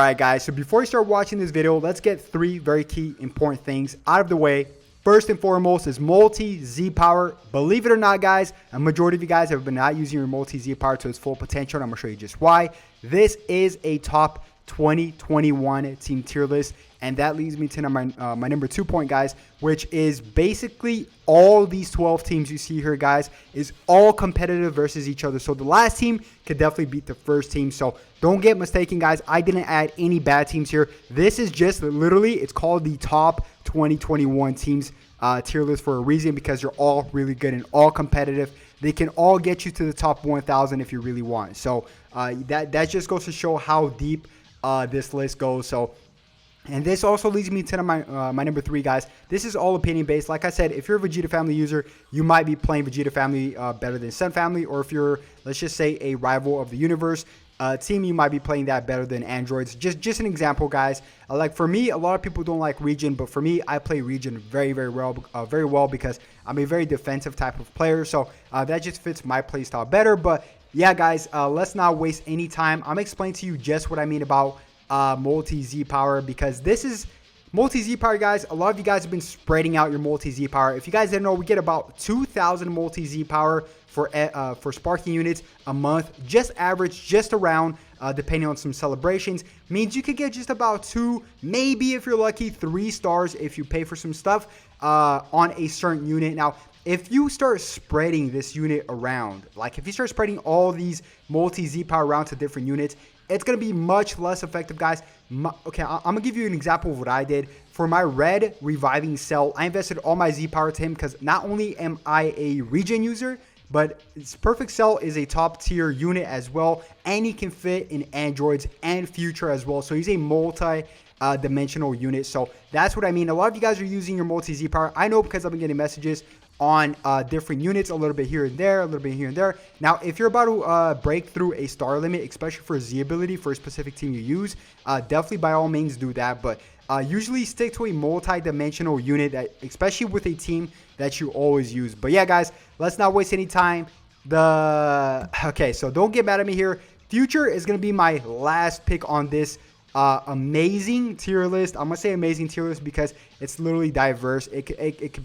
Alright guys, so before we start watching this video, let's get 3 very key important things out of the way. First and foremost is multi-Z power. Believe it or not guys, a majority of you guys have been not using your multi-Z power to its full potential, and I'm going to show you just why. This is a top 2021 team tier list, and that leads me to my number 2 point guys, which is basically all these 12 teams you see here guys is all competitive versus each other. So the last team could definitely beat the first team, so don't get mistaken guys, I didn't add any bad teams here. This is just literally, it's called the top 2021 teams tier list for a reason, because you're all really good and all competitive. They can all get you to the top 1,000 if you really want. So that just goes to show how deep this list goes. So, and this also leads me to my number 3 guys. This is all opinion based. Like I said, if you're a Vegeta family user, you might be playing Vegeta family better than Sun family, or if you're, let's just say, a rival of the universe team, you might be playing that better than androids. Just an example guys. Like for me, a lot of people don't like region, but for me, I play region very well because I'm a very defensive type of player. So that just fits my play style better. But yeah guys, let's not waste any time. I'm explaining to you just what I mean about multi-Z power, because this is multi-Z power guys. A lot of you guys have been spreading out your multi-Z power. If you guys didn't know, we get about 2,000 multi-Z power for sparking units a month, just average, just around, depending on some celebrations. Means you could get just about 2, maybe if you're lucky 3 stars if you pay for some stuff on a certain unit. Now if you start spreading this unit around, like if you start spreading all these multi-Z power around to different units, it's going to be much less effective guys. Okay, I'm going to give you an example of what I did. For my red reviving cell, I invested all my Z power to him because not only am I a regen user, but Perfect Cell is a top tier unit as well, and he can fit in androids and future as well. So he's a multi-dimensional unit. So that's what I mean. A lot of you guys are using your multi-Z power. I know, because I've been getting messages on different units, a little bit here and there, a little bit here and there. Now if you're about to break through a star limit, especially for a Z ability for a specific team you use, definitely by all means do that. But usually stick to a multi-dimensional unit, that especially with a team that you always use. But yeah guys, let's not waste any time. Okay, so don't get mad at me here. Future is going to be my last pick on this amazing tier list. I'm gonna say amazing tier list because it's literally diverse. It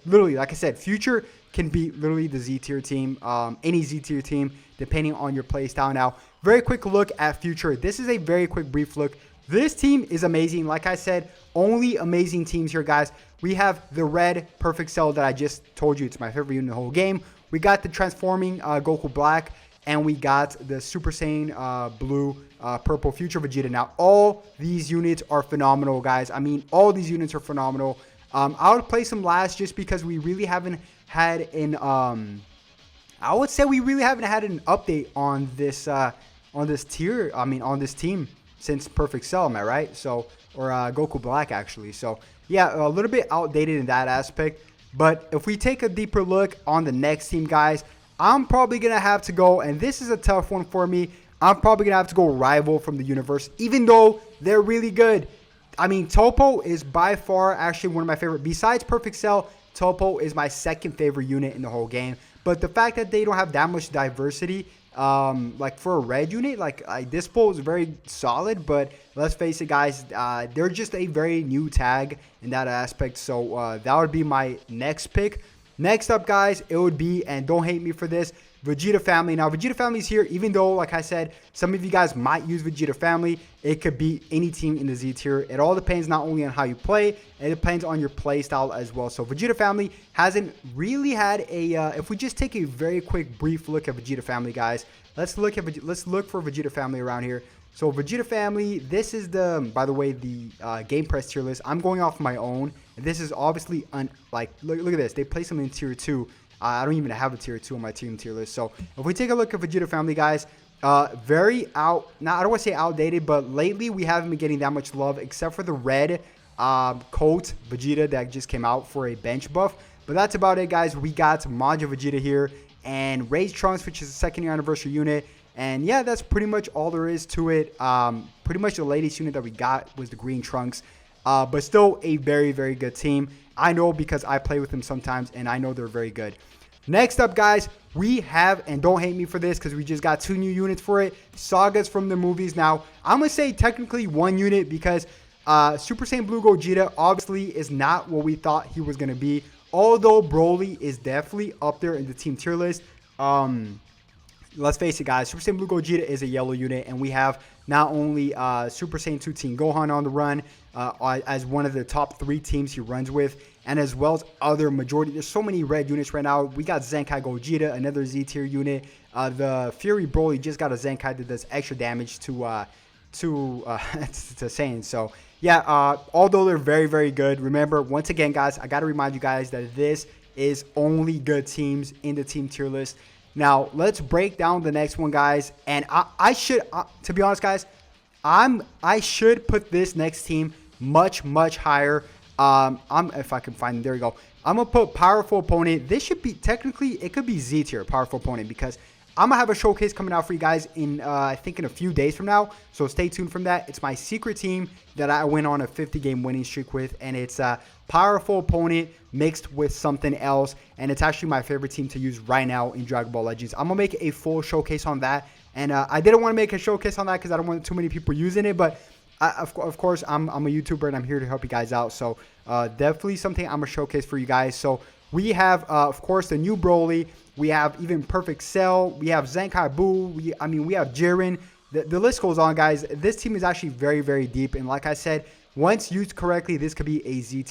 literally, like I said, Future can be literally the Z tier team, any Z tier team, depending on your play style. Now, very quick look at Future. This is a very quick brief look. This team is amazing. Like I said, only amazing teams here, guys. We have the red Perfect Cell that I just told you, it's my favorite unit in the whole game. We got the transforming Goku Black, and we got the Super Saiyan blue purple Future Vegeta. Now all these units are phenomenal guys. I mean, all these units are phenomenal. I would place them last just because we really haven't had an I would say we really haven't had an update on this tier, I mean on this team, since Perfect Cell, am I right? So, or Goku Black actually. So yeah, a little bit outdated in that aspect. But if we take a deeper look on the next team guys, I'm probably gonna have to go, and this is a tough one for me, I'm probably going to have to go rival from the universe, even though they're really good. I mean, Topo is by far actually one of my favorite. Besides Perfect Cell, Topo is my second favorite unit in the whole game. But the fact that they don't have that much diversity, like for a red unit, like this pull is very solid. But let's face it, guys, they're just a very new tag in that aspect. So that would be my next pick. Next up, guys, it would be, and don't hate me for this, Vegeta family. Now Vegeta family is here, even though, like I said, some of you guys might use Vegeta family. It could be any team in the Z tier. It all depends not only on how you play, it depends on your play style as well. So Vegeta family hasn't really had a if we just take a very quick brief look at Vegeta family guys, let's look for Vegeta family around here. So Vegeta family, this is the, by the way, the game press tier list. I'm going off my own, and this is obviously like look at this, they place them in tier 2. I don't even have a tier 2 on my team tier list. So if we take a look at Vegeta family guys, very I don't want to say outdated, but lately we haven't been getting that much love, except for the red coat Vegeta that just came out for a bench buff. But that's about it guys. We got Majin Vegeta here, and Raised Trunks, which is the 2nd year anniversary unit. And yeah, that's pretty much all there is to it. Pretty much the latest unit that we got was the green Trunks. But still a very good team. I know because I play with them sometimes, and I know they're very good. Next up, guys, we have, and don't hate me for this because we just got 2 new units for it, Sagas from the movies. Now, I'm going to say technically 1 unit because Super Saiyan Blue Gogeta obviously is not what we thought he was going to be. Although Broly is definitely up there in the team tier list. Let's face it, guys, Super Saiyan Blue Gogeta is a yellow unit, and we have not only Super Saiyan 2 Team Gohan on the run as one of the top 3 teams he runs with, and as well as other majority. There's so many red units right now. We got Zenkai Gogeta, another Z tier unit. The Fury Broly just got a Zenkai that does extra damage to Saiyan. So yeah, although they're very, very good, remember, once again, guys, I got to remind you guys that this is only good teams in the team tier list. Now, let's break down the next one, guys. And I should, to be honest, guys, I should put this next team much, much higher. If I can find it, there we go. I'm going to put Powerful Opponent. This should be, technically, it could be Z tier, Powerful Opponent, because I'm going to have a showcase coming out for you guys in, I think in a few days from now. So stay tuned from that. It's my secret team that I went on a 50-game winning streak with. And it's a Powerful Opponent mixed with something else. And it's actually my favorite team to use right now in Dragon Ball Legends. I'm going to make a full showcase on that. And I didn't want to make a showcase on that because I don't want too many people using it. But of course, I'm a YouTuber and I'm here to help you guys out. So definitely something I'm going to showcase for you guys. So we have, of course, the new Broly. We have even Perfect Cell. We have Zenkai Buu. We have Jiren. The list goes on, guys. This team is actually very, very deep. And like I said, once used correctly, this could be a Z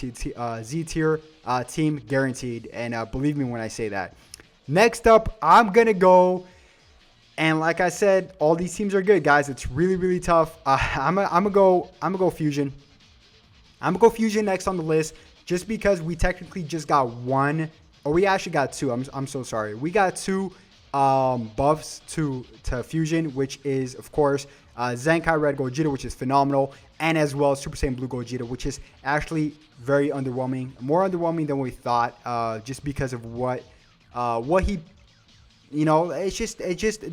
tier team guaranteed. And believe me when I say that. Next up, I'm going to go. And like I said, all these teams are good, guys. It's really, really tough. I'm gonna go Fusion. I'm gonna go Fusion next on the list, just because we technically just got 1, or we actually got 2. I'm so sorry. We got 2 buffs to Fusion, which is of course Zenkai Red Gogeta, which is phenomenal, and as well as Super Saiyan Blue Gogeta, which is actually very underwhelming, more underwhelming than we thought, just because of what he. You know, it just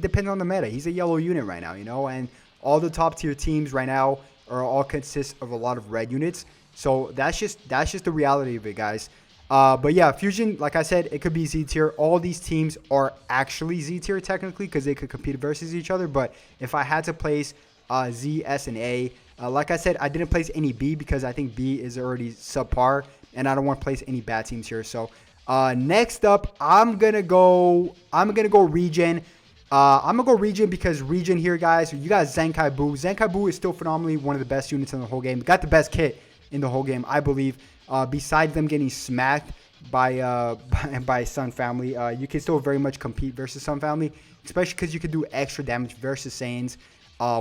depends on the meta. He's a yellow unit right now, you know, and all the top tier teams right now are all consist of a lot of red units. So that's just the reality of it, guys. But yeah, Fusion, like I said, it could be Z tier. All these teams are actually Z tier technically because they could compete versus each other. But if I had to place Z, S, and A, like I said, I didn't place any B because I think B is already subpar, and I don't want to place any bad teams here. So. Next up, I'm gonna go Regen. I'm gonna go Regen because Regen here, guys. You got Zenkai Buu. Zenkai Buu is still phenomenally one of the best units in the whole game. Got the best kit in the whole game, I believe. Besides them getting smacked by Sun Family, you can still very much compete versus Sun Family, especially because you can do extra damage versus Saiyans.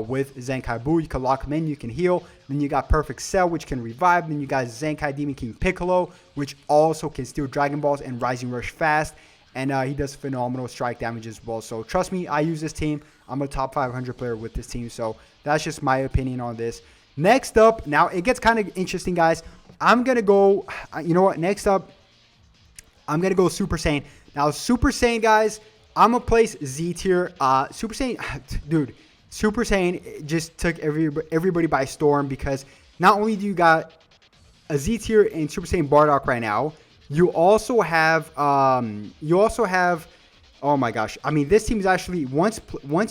With Zenkai Buu, you can lock him in, you can heal. Then you got Perfect Cell, which can revive. Then you got Zenkai Demon King Piccolo, which also can steal Dragon Balls and Rising Rush fast. And he does phenomenal strike damage as well. So trust me, I use this team. I'm a top 500 player with this team. So that's just my opinion on this. Next up, now it gets kind of interesting, guys. I'm going to go, you know what? Next up, I'm going to go Super Saiyan. Now, Super Saiyan, guys, I'm going to place Z tier. Super Saiyan, dude. Super Saiyan just took everybody by storm because not only do you got a Z tier in Super Saiyan Bardock right now, you also have oh my gosh, I mean, this team is actually once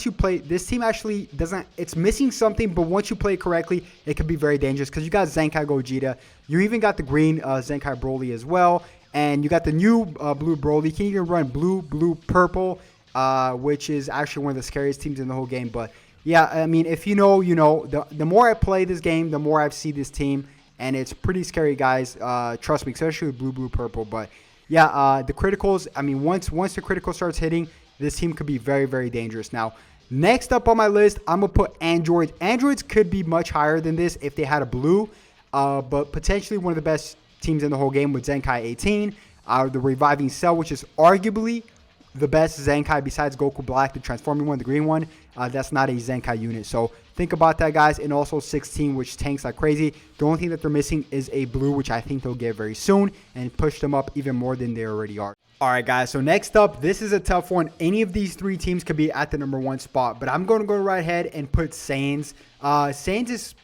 you play this team actually doesn't, it's missing something, but once you play it correctly, it could be very dangerous because you got Zenkai Gogeta, you even got the green Zenkai Broly as well, and you got the new blue Broly. You can even run blue, purple, which is actually one of the scariest teams in the whole game. But yeah, I mean, if you know, you know. The more I play this game, the more I see this team, and it's pretty scary, guys. Trust me, especially with blue, purple. But yeah, the criticals. I mean, once the critical starts hitting, this team could be very, very dangerous. Now, next up on my list, I'm gonna put androids. Androids could be much higher than this if they had a blue, but potentially one of the best teams in the whole game with Zenkai 18, the reviving Cell, which is arguably the best Zenkai besides Goku Black, the transforming one, the green one. That's not a Zenkai unit. So think about that, guys. And also 16, which tanks like crazy. The only thing that they're missing is a blue, which I think they'll get very soon and push them up even more than they already are. All right, guys. So next up, this is a tough one. Any of these 3 teams could be at the #1 spot, but I'm going to go right ahead and put Saiyans. Saiyans is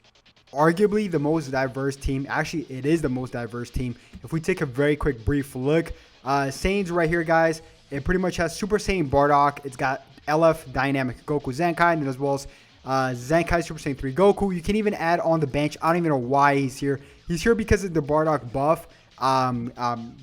arguably the most diverse team. Actually, it is the most diverse team. If we take a very quick brief look, Saiyans right here, guys, It pretty much has Super Saiyan Bardock. It's got LF Dynamic Goku Zenkai, and as well as Zenkai Super Saiyan 3 Goku. You can even add on the bench. I don't even know why he's here. He's here because of the Bardock buff.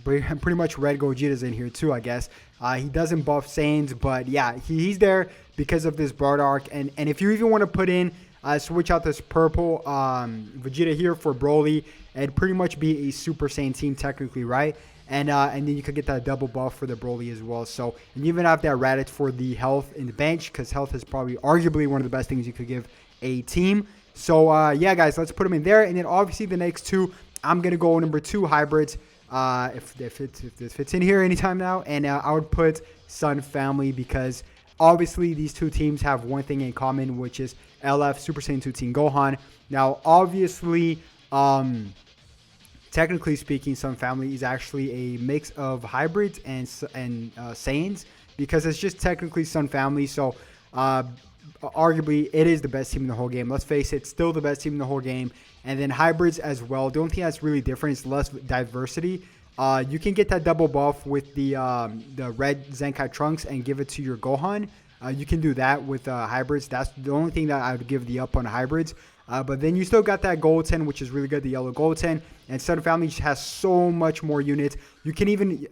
Pretty much Red Gogeta's in here too, I guess. He doesn't buff Saiyans, but yeah, he's there because of this Bardock. And if you even want to put in, switch out this purple Vegeta here for Broly, it'd pretty much be a Super Saiyan team technically, right? And then you could get that double buff for the Broly as well. So, and you even have that Raditz for the health in the bench, because health is probably arguably one of the best things you could give a team. So, yeah, guys, let's put them in there. And then obviously the next two, I'm going to go number 2 hybrids. If this fits in here anytime now. And I would put Sun Family, because obviously these two teams have one thing in common, which is LF Super Saiyan 2 Team Gohan. Now, obviously, technically speaking, Sun Family is actually a mix of hybrids and Saiyans, because it's just technically Sun Family. So, arguably, it is the best team in the whole game. Let's face it, still the best team in the whole game. And then hybrids as well. The only thing that's really different is less diversity. You can get that double buff with the red Zenkai Trunks and give it to your Gohan. You can do that with hybrids. That's the only thing that I would give the up on hybrids. But then you still got that Goten, which is really good, the yellow Goten. And Sun Family just has so much more units. You can even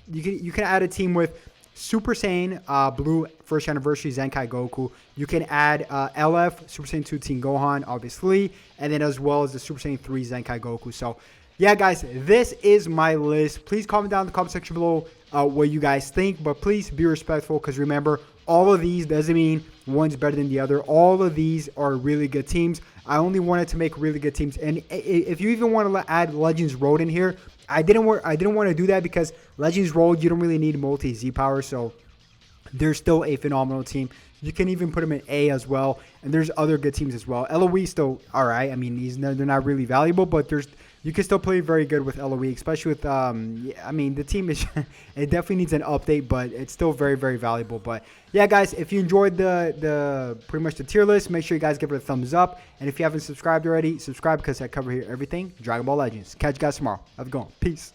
you can add a team with Super Saiyan Blue First Anniversary Zenkai Goku. You can add LF Super Saiyan 2 Team Gohan, obviously, and then as well as the Super Saiyan 3 Zenkai Goku. So, yeah, guys, this is my list. Please comment down in the comment section below what you guys think, but please be respectful, because remember, all of these doesn't mean one's better than the other. All of these are really good teams. I only wanted to make really good teams, and if you even want to add Legends Road in here, I didn't want to do that, because Legends Road, you don't really need multi Z power, so they're still a phenomenal team. You can even put them in A as well, and there's other good teams as well. LOE still all right. I mean, they're not really valuable, but you can still play very good with LOE, especially with I mean, the team is it definitely needs an update, but it's still very, very valuable. But yeah, guys, if you enjoyed the pretty much the tier list, make sure you guys give it a thumbs up, and if you haven't subscribed already, subscribe, because I cover here everything Dragon Ball Legends. Catch you guys tomorrow. Have a good one. Peace.